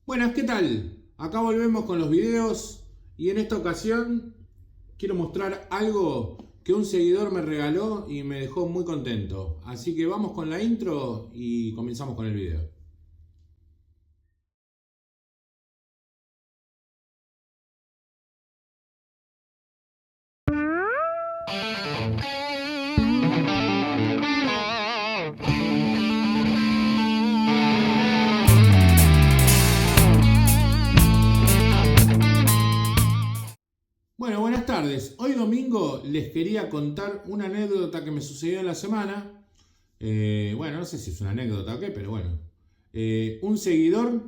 Buenas, ¿qué tal? Acá volvemos con los videos y en esta ocasión quiero mostrar algo que un seguidor me regaló y me dejó muy contento. Así que vamos con la intro y comenzamos con el video. Bueno, buenas tardes. Hoy domingo les quería contar una anécdota que me sucedió en la semana. Bueno, no sé si es una anécdota o qué, pero bueno. Un seguidor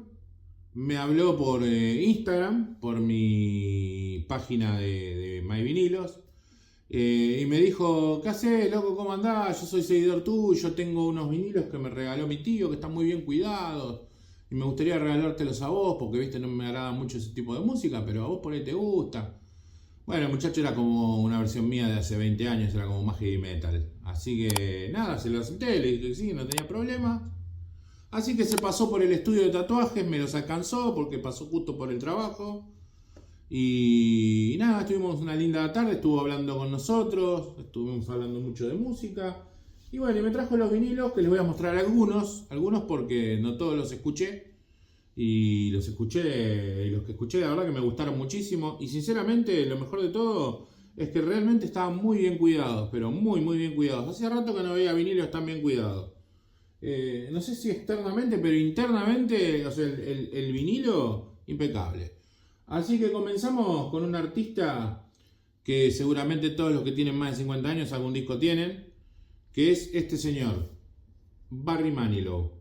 me habló por Instagram, por mi página de My Vinilos, y me dijo: ¿qué haces, loco? ¿Cómo andás? Yo soy seguidor tuyo, tengo unos vinilos que me regaló mi tío que están muy bien cuidados y me gustaría regalártelos a vos porque, viste, no me agrada mucho ese tipo de música, pero a vos por ahí te gusta. Bueno, el muchacho era como una versión mía de hace 20 años, era como más heavy metal. Así que nada, se lo acepté, le dije que sí, no tenía problema. Así que se pasó por el estudio de tatuajes, me los alcanzó porque pasó justo por el trabajo. Y nada, estuvimos una linda tarde, estuvo hablando con nosotros, estuvimos hablando mucho de música. Y bueno, y me trajo los vinilos que les voy a mostrar algunos porque no todos los escuché. Y los escuché, y los que escuché la verdad que me gustaron muchísimo. Y sinceramente lo mejor de todo es que realmente estaban muy bien cuidados, pero muy bien cuidados. Hacía rato que no veía vinilos tan bien cuidados. No sé si externamente, pero internamente, o sea, el vinilo, impecable. Así que comenzamos con un artista que seguramente todos los que tienen más de 50 años algún disco tienen, que es este señor, Barry Manilow.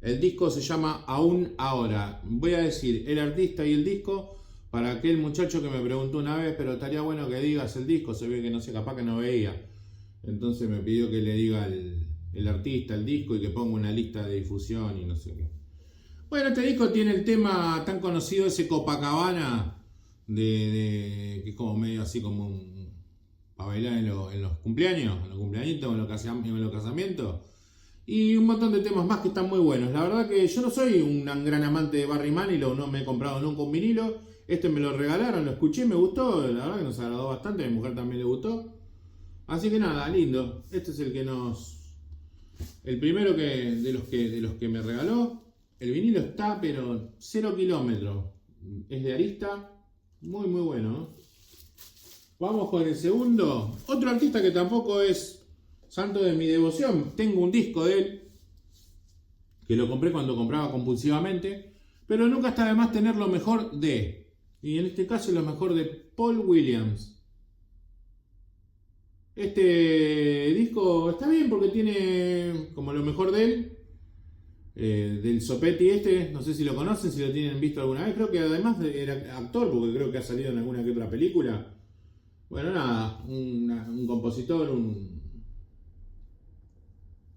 El disco se llama Aún Ahora. Voy a decir el artista y el disco para aquel muchacho que me preguntó una vez, pero estaría bueno que digas el disco, se ve que no sé, capaz que no veía. Entonces me pidió que le diga el artista, el disco y que ponga una lista de difusión y no sé qué. Bueno, este disco tiene el tema tan conocido, ese Copacabana, que es como medio así como para bailar en los cumpleaños, en los cumpleañitos, en los casamientos. Y un montón de temas más que están muy buenos. La verdad que yo no soy un gran amante de Barry Manilow, no me he comprado nunca un vinilo. Este me lo regalaron, lo escuché, me gustó, la verdad que nos agradó bastante, a mi mujer también le gustó. Así que nada, lindo. Este es el primero de los que me regaló. El vinilo está, pero 0 kilómetros. Es de Arista. Muy bueno. Vamos con el segundo. Otro artista que tampoco es santo de mi devoción. Tengo un disco de él, que lo compré cuando compraba compulsivamente. Pero nunca está de más tener lo mejor de. Y en este caso lo mejor de Paul Williams. Este disco está bien porque tiene como lo mejor de él. Del Sopetti este, no sé si lo conocen, si lo tienen visto alguna vez. Creo que además era actor porque creo que ha salido en alguna que otra película. Bueno, nada, un compositor,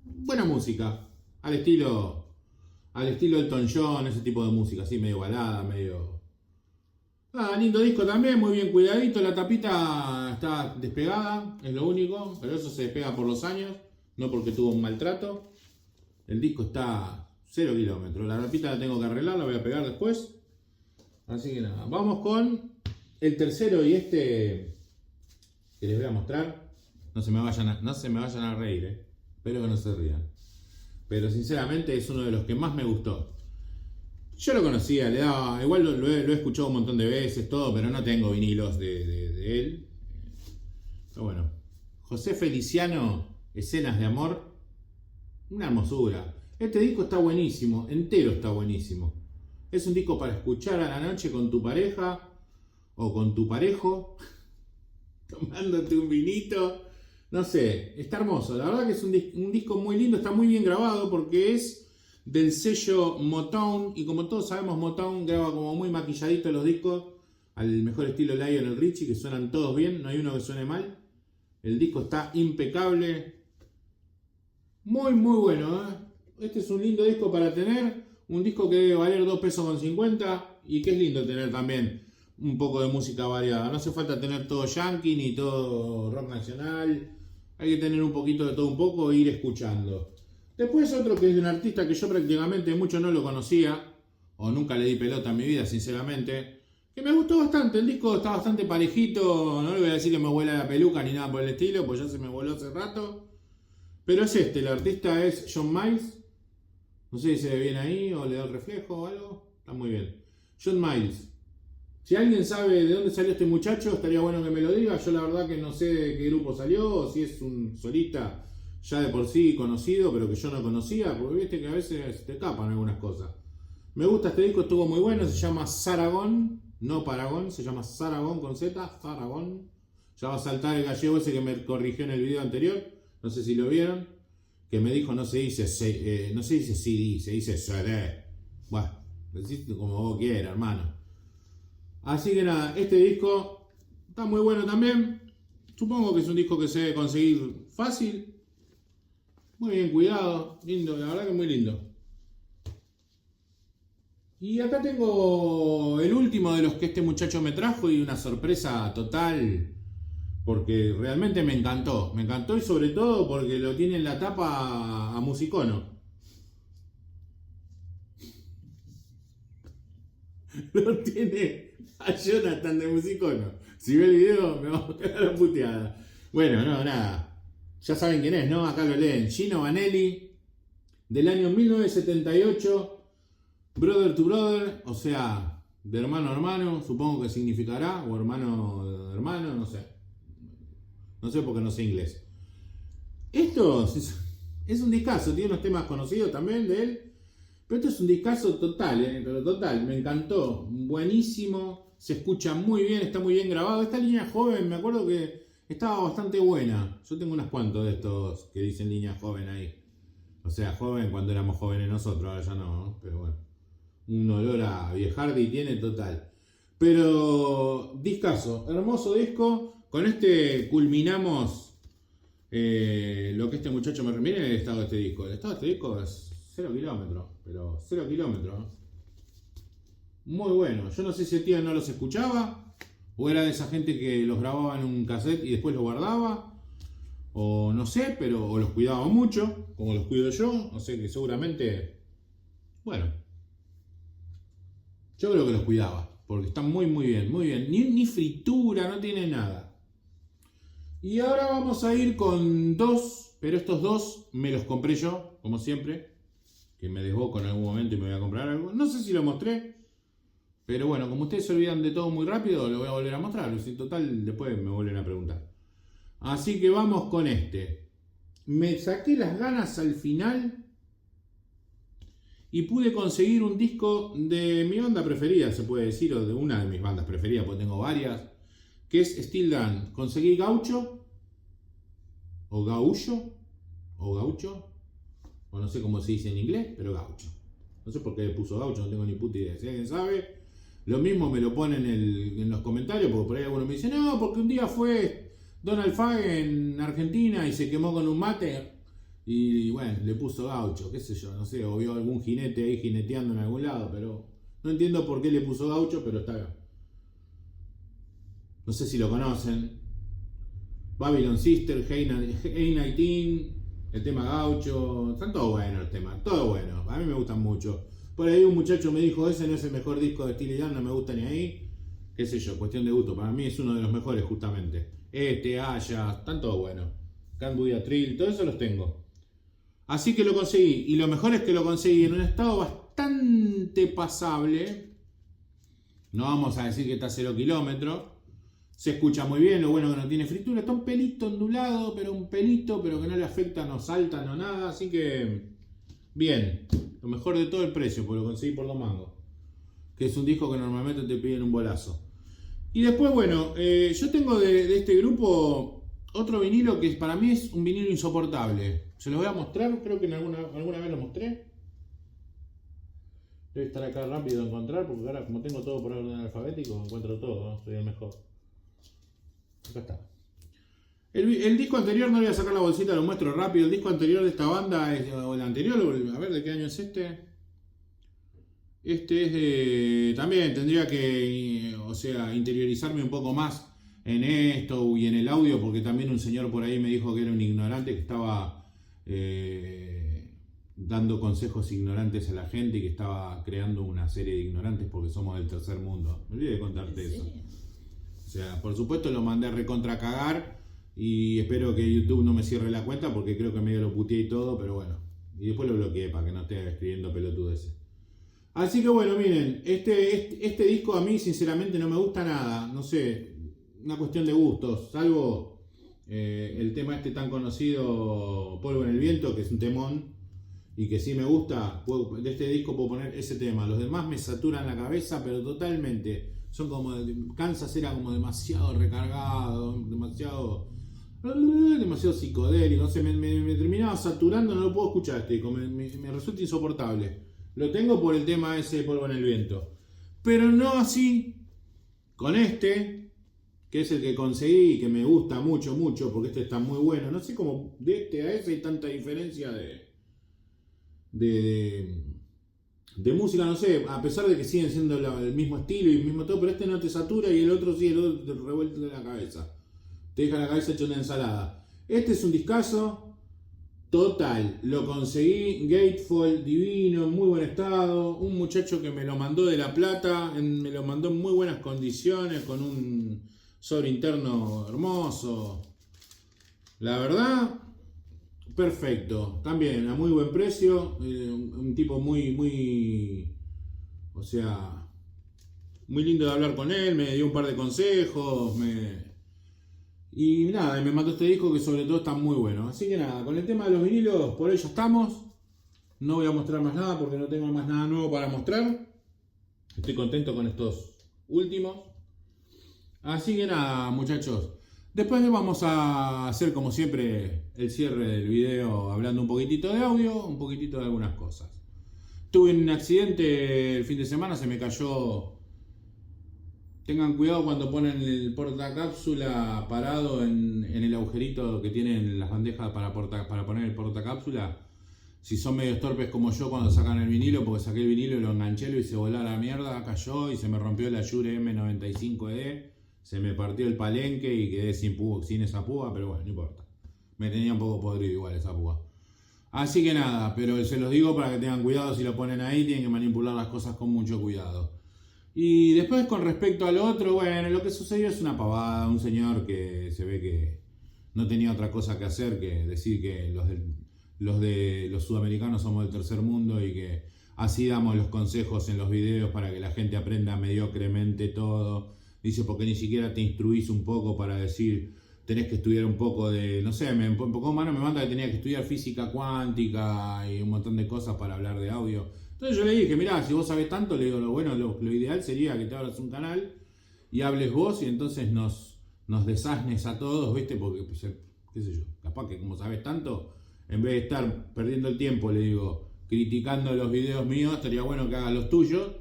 buena música. Al estilo Elton John, ese tipo de música, así medio balada, medio... Nada, lindo disco también, muy bien cuidadito. La tapita está despegada, es lo único, pero eso se despega por los años, no porque tuvo un maltrato. El disco está 0 kilómetros. La tapita la tengo que arreglar, la voy a pegar después. Así que nada, vamos con el tercero y este que les voy a mostrar. No se me vayan a reír, espero que no se rían. Pero sinceramente es uno de los que más me gustó. Yo lo conocía, igual lo he escuchado un montón de veces, todo, pero no tengo vinilos de él. Pero bueno, José Feliciano, Escenas de Amor, una hermosura. Este disco está buenísimo, entero está buenísimo. Es un disco para escuchar a la noche con tu pareja o con tu parejo, tomándote un vinito. No sé, está hermoso. La verdad que es un disco muy lindo, está muy bien grabado porque es del sello Motown. Y como todos sabemos, Motown graba como muy maquilladito los discos, al mejor estilo Lionel Richie, que suenan todos bien, no hay uno que suene mal. El disco está impecable. Muy bueno, ¿eh? Este es un lindo disco para tener. Un disco que debe valer 2 pesos con 50 y que es lindo tener también un poco de música variada. No hace falta tener todo yankee ni todo rock nacional. Hay que tener un poquito de todo un poco e ir escuchando. Después otro que es de un artista que yo prácticamente mucho no lo conocía, o nunca le di pelota en mi vida, sinceramente, que me gustó bastante. El disco está bastante parejito, no le voy a decir que me vuela la peluca ni nada por el estilo, pues ya se me voló hace rato. Pero es el artista es John Miles. No sé si se ve bien ahí o le da el reflejo o algo. Está muy bien. John Miles. Si alguien sabe de dónde salió este muchacho, estaría bueno que me lo diga. Yo la verdad que no sé de qué grupo salió, o si es un solista ya de por sí conocido, pero que yo no conocía, porque viste que a veces te escapan algunas cosas. Me gusta este disco, estuvo muy bueno, se llama Saragón, no Paragón, se llama Saragón con Z, Saragón. Ya va a saltar el gallego ese que me corrigió en el video anterior, no sé si lo vieron, que me dijo no se dice, no se dice CD, se dice CD. Bueno, decís como vos quieras, hermano. Así que nada, este disco está muy bueno también. Supongo que es un disco que se debe conseguir fácil. Muy bien cuidado, lindo, la verdad que muy lindo. Y acá tengo el último de los que este muchacho me trajo y una sorpresa total, porque realmente me encantó. Me encantó y sobre todo porque lo tiene en la tapa a Musicono. Lo tiene a Jonathan de Musicono. Si ve el video me va a cagar la puteada. Bueno, no, nada. Ya saben quién es, ¿no? Acá lo leen. Gino Vanelli, del año 1978, Brother to Brother, o sea, de hermano a hermano, supongo que significará, o hermano de hermano, no sé. No sé porque no sé inglés. Esto es un discazo, tiene unos temas conocidos también de él, pero esto es un discazo total, pero total, me encantó, buenísimo, se escucha muy bien, está muy bien grabado. Esta línea joven, me acuerdo que estaba bastante buena. Yo tengo unos cuantos de estos que dicen línea joven ahí. O sea, joven cuando éramos jóvenes nosotros, ahora ya no, pero bueno. Un olor a viejardi tiene total. Pero discazo, hermoso disco. Con este culminamos lo que este muchacho me... Miren el estado de este disco. El estado de este disco es 0 kilómetros, pero 0 kilómetros. Muy bueno. Yo no sé si el tío no los escuchaba, o era de esa gente que los grababa en un cassette y después los guardaba, o no sé, pero o los cuidaba mucho, como los cuido yo. O sea que seguramente, bueno, yo creo que los cuidaba, porque están muy muy bien, muy bien. Ni fritura, no tiene nada. Y ahora vamos a ir con dos, pero estos dos me los compré yo, como siempre, que me desboco en algún momento y me voy a comprar algo. No sé si lo mostré. Pero bueno, como ustedes se olvidan de todo muy rápido, lo voy a volver a mostrar. En total, después me vuelven a preguntar. Así que vamos con este. Me saqué las ganas al final y pude conseguir un disco de mi banda preferida, se puede decir, o de una de mis bandas preferidas, porque tengo varias, que es Steel Dan. Conseguí Gaucho, o Gaullo, o Gaucho, o no sé cómo se dice en inglés, pero Gaucho. No sé por qué le puso Gaucho, no tengo ni puta idea. Si alguien sabe, lo mismo me lo ponen en los comentarios, porque por ahí alguno me dice, no, porque un día fue Donald Fag en Argentina y se quemó con un mate y bueno, le puso Gaucho, qué sé yo, no sé, o vio algún jinete ahí jineteando en algún lado, pero no entiendo por qué le puso Gaucho, pero está. No sé si lo conocen. Babylon Sister, Hey 19, el tema Gaucho, están todos buenos los temas, todo bueno, a mí me gustan mucho. Por ahí un muchacho me dijo, ese no es el mejor disco de Steely Dan, no me gusta ni ahí. Qué sé yo, cuestión de gusto, para mí es uno de los mejores justamente. Aya, están todos buenos. Can't Be a Thrill, todo eso los tengo. Así que lo conseguí, y lo mejor es que lo conseguí en un estado bastante pasable. No vamos a decir que está a 0 kilómetros. Se escucha muy bien, lo bueno que no tiene fritura. Está un pelito ondulado, pero un pelito, pero que no le afecta, no salta, no nada. Así que, bien. Lo mejor de todo el precio, porque lo conseguí por 2 mangos. Que es un disco que normalmente te piden un bolazo. Y después, bueno, yo tengo de este grupo otro vinilo que para mí es un vinilo insoportable. Se los voy a mostrar, creo que en alguna vez lo mostré. Debe estar acá rápido de encontrar, porque ahora como tengo todo por orden alfabético, encuentro todo, ¿no? Soy el mejor. Acá está. El disco anterior, no voy a sacar la bolsita, lo muestro rápido. El disco anterior de esta banda, o el anterior, a ver de qué año es este. Este es de... También tendría que, o sea, interiorizarme un poco más en esto y en el audio, porque también un señor por ahí me dijo que era un ignorante, que estaba dando consejos ignorantes a la gente y que estaba creando una serie de ignorantes porque somos del tercer mundo. Me olvidé de contarte eso. O sea, por supuesto lo mandé a recontra cagar y espero que YouTube no me cierre la cuenta porque creo que medio lo puteé y todo, pero bueno. Y después lo bloqueé para que no esté escribiendo pelotudeces. Así que bueno, miren, este disco a mí sinceramente no me gusta nada. No sé, una cuestión de gustos, salvo el tema este tan conocido, Polvo en el Viento, que es un temón y que sí me gusta. De este disco puedo poner ese tema. Los demás me saturan la cabeza, pero totalmente. Son como, Kansas era como demasiado recargado, demasiado psicodélico, no sé, me terminaba saturando, no lo puedo escuchar este disco, me resulta insoportable. Lo tengo por el tema ese de Polvo en el Viento. Pero no así con este, que es el que conseguí y que me gusta mucho, mucho, porque este está muy bueno. No sé cómo de este a ese hay tanta diferencia de música, no sé, a pesar de que siguen siendo el mismo estilo y el mismo todo, pero este no te satura y el otro sí, el otro te revuelve de la cabeza. Te deja la cabeza hecha una ensalada. Este es un discazo total. Lo conseguí, Gatefold, divino, en muy buen estado. Un muchacho que me lo mandó de La Plata, me lo mandó en muy buenas condiciones, con un sobre interno hermoso. La verdad, perfecto. También a muy buen precio. Un tipo muy, o sea, muy lindo de hablar con él. Me dio un par de consejos. Y nada, me mandó este disco que sobre todo está muy bueno. Así que nada, con el tema de los vinilos, por ahí ya estamos. No voy a mostrar más nada porque no tengo más nada nuevo para mostrar. Estoy contento con estos últimos. Así que nada, muchachos. Después vamos a hacer como siempre el cierre del video hablando un poquitito de audio, un poquitito de algunas cosas. Tuve un accidente el fin de semana, se me cayó. Tengan cuidado cuando ponen el portacápsula parado en el agujerito que tienen las bandejas para poner el portacápsula. Si son medio torpes como yo cuando sacan el vinilo, porque saqué el vinilo y lo enganché, lo hice volar a la mierda, cayó y se me rompió la Shure M95E. Se me partió el palenque y quedé sin esa púa, pero bueno, no importa. Me tenía un poco podrido igual esa púa. Así que nada, pero se los digo para que tengan cuidado si lo ponen ahí, tienen que manipular las cosas con mucho cuidado. Y después con respecto al otro, bueno, lo que sucedió es una pavada, un señor que se ve que no tenía otra cosa que hacer que decir que los sudamericanos somos del tercer mundo y que así damos los consejos en los videos para que la gente aprenda mediocremente todo. Dice, porque ni siquiera te instruís un poco para decir, tenés que estudiar un poco de, no sé, un poco mano me manda que tenía que estudiar física cuántica y un montón de cosas para hablar de audio. Entonces yo le dije, mirá, si vos sabés tanto, le digo, lo ideal sería que te abras un canal y hables vos y entonces nos desasnes a todos, ¿viste? Porque, pues, qué sé yo, capaz que como sabés tanto, en vez de estar perdiendo el tiempo, le digo, criticando los videos míos, estaría bueno que hagas los tuyos,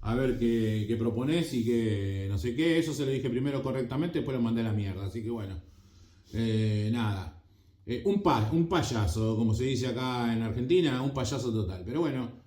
a ver qué proponés y qué no sé qué. Eso se lo dije primero correctamente, después lo mandé a la mierda, así que bueno, nada. Un payaso, como se dice acá en Argentina, un payaso total, pero bueno.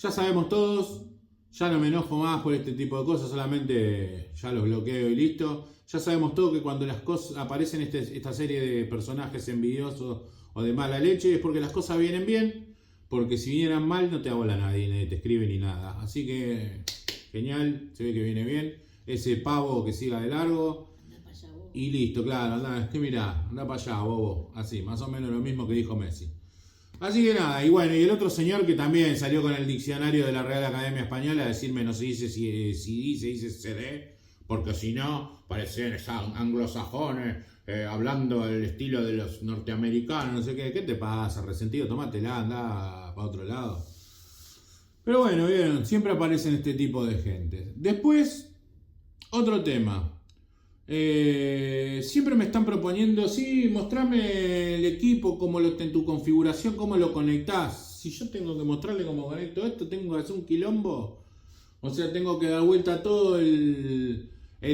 Ya sabemos todos, ya no me enojo más por este tipo de cosas, solamente ya los bloqueo y listo. Ya sabemos todos que cuando las cosas aparecen esta serie de personajes envidiosos o de mala leche es porque las cosas vienen bien, porque si vinieran mal no te habla nadie, ni te escribe ni nada. Así que genial, se ve que viene bien. Ese pavo que siga de largo. Anda para allá, bobo. Y listo, claro, anda, es que mirá, anda para allá, bobo. Así, más o menos lo mismo que dijo Messi. Así que nada, y bueno, y el otro señor que también salió con el diccionario de la Real Academia Española a decirme no se dice si se dice CD, porque si no, parecen anglosajones, hablando del estilo de los norteamericanos, no sé qué. ¿Qué te pasa, resentido? Tómatela, anda para otro lado. Pero bueno, bien, siempre aparecen este tipo de gente. Después, otro tema. Siempre me están proponiendo, sí, mostrame el equipo, cómo en tu configuración, cómo lo conectás. Si yo tengo que mostrarle cómo conecto esto, tengo que hacer un quilombo. O sea, tengo que dar vuelta todo el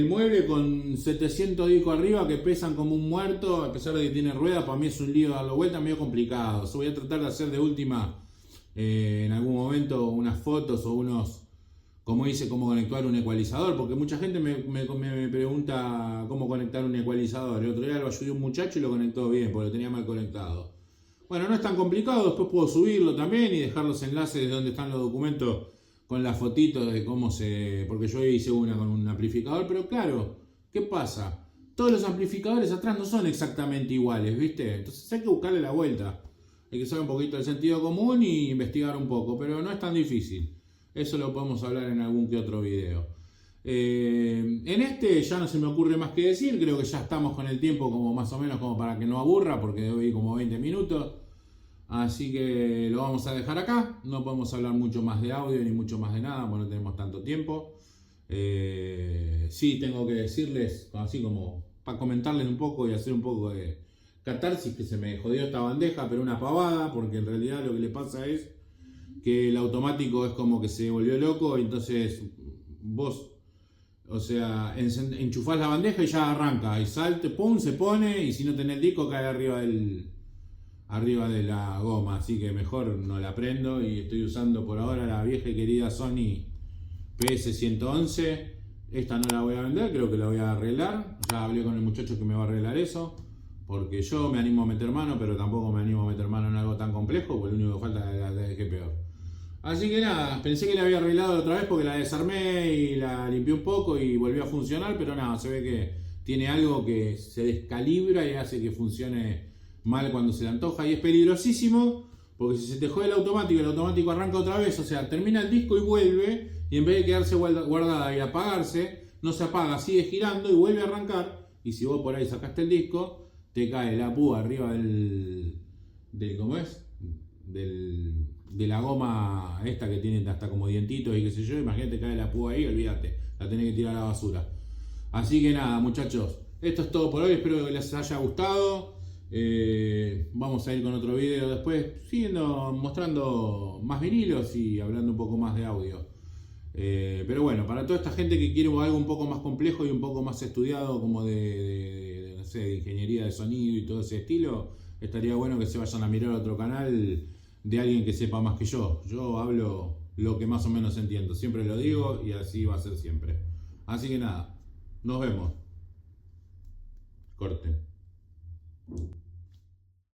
mueble con 700 discos arriba que pesan como un muerto, a pesar de que tiene ruedas. Para mí es un lío darlo vuelta, medio complicado. Yo voy a tratar de hacer de última en algún momento unas fotos o unos, como dice, cómo conectar un ecualizador, porque mucha gente me pregunta cómo conectar un ecualizador. El otro día lo ayudé a un muchacho y lo conectó bien, porque lo tenía mal conectado. Bueno, no es tan complicado, después puedo subirlo también y dejar los enlaces de donde están los documentos con las fotitos de cómo se... Porque yo hice una con un amplificador, pero claro, ¿qué pasa? Todos los amplificadores atrás no son exactamente iguales, ¿viste? Entonces hay que buscarle la vuelta. Hay que saber un poquito del sentido común y investigar un poco, pero no es tan difícil. Eso lo podemos hablar en algún que otro video. En este ya no se me ocurre más que decir, creo que ya estamos con el tiempo como más o menos como para que no aburra, porque hoy como 20 minutos. Así que lo vamos a dejar acá, no podemos hablar mucho más de audio ni mucho más de nada, porque no tenemos tanto tiempo. Sí tengo que decirles, así como para comentarles un poco y hacer un poco de catarsis, que se me jodió esta bandeja, pero una pavada, porque en realidad lo que le pasa es que el automático es como que se volvió loco, y entonces vos, o sea, enchufás la bandeja y ya arranca, y salte, pum, se pone, y si no tenés el disco cae arriba de la goma, así que mejor no la prendo y estoy usando por ahora la vieja y querida Sony PS111. Esta no la voy a vender, creo que la voy a arreglar. Ya hablé con el muchacho que me va a arreglar eso, porque yo me animo a meter mano, pero tampoco me animo a meter mano en algo tan complejo, porque lo único que falta es la dejé peor. Así que nada, pensé que la había arreglado otra vez porque la desarmé y la limpié un poco y volvió a funcionar, pero nada, se ve que tiene algo que se descalibra y hace que funcione mal cuando se le antoja, y es peligrosísimo porque si se te jode el automático arranca otra vez, o sea, termina el disco y vuelve, y en vez de quedarse guardada y apagarse, no se apaga, sigue girando y vuelve a arrancar, y si vos por ahí sacaste el disco, te cae la púa arriba del ¿cómo es? De la goma esta que tiene hasta como dientitos y qué sé yo, imagínate, cae la púa ahí, olvídate, la tenés que tirar a la basura. Así que nada, muchachos, esto es todo por hoy, espero que les haya gustado. Vamos a ir con otro video después, siguiendo mostrando más vinilos y hablando un poco más de audio. Pero bueno, para toda esta gente que quiere algo un poco más complejo y un poco más estudiado, como no sé, de ingeniería de sonido y todo ese estilo, estaría bueno que se vayan a mirar otro canal de alguien que sepa más que yo. Yo hablo lo que más o menos entiendo, siempre lo digo y así va a ser siempre. Así que nada, nos vemos. Corte.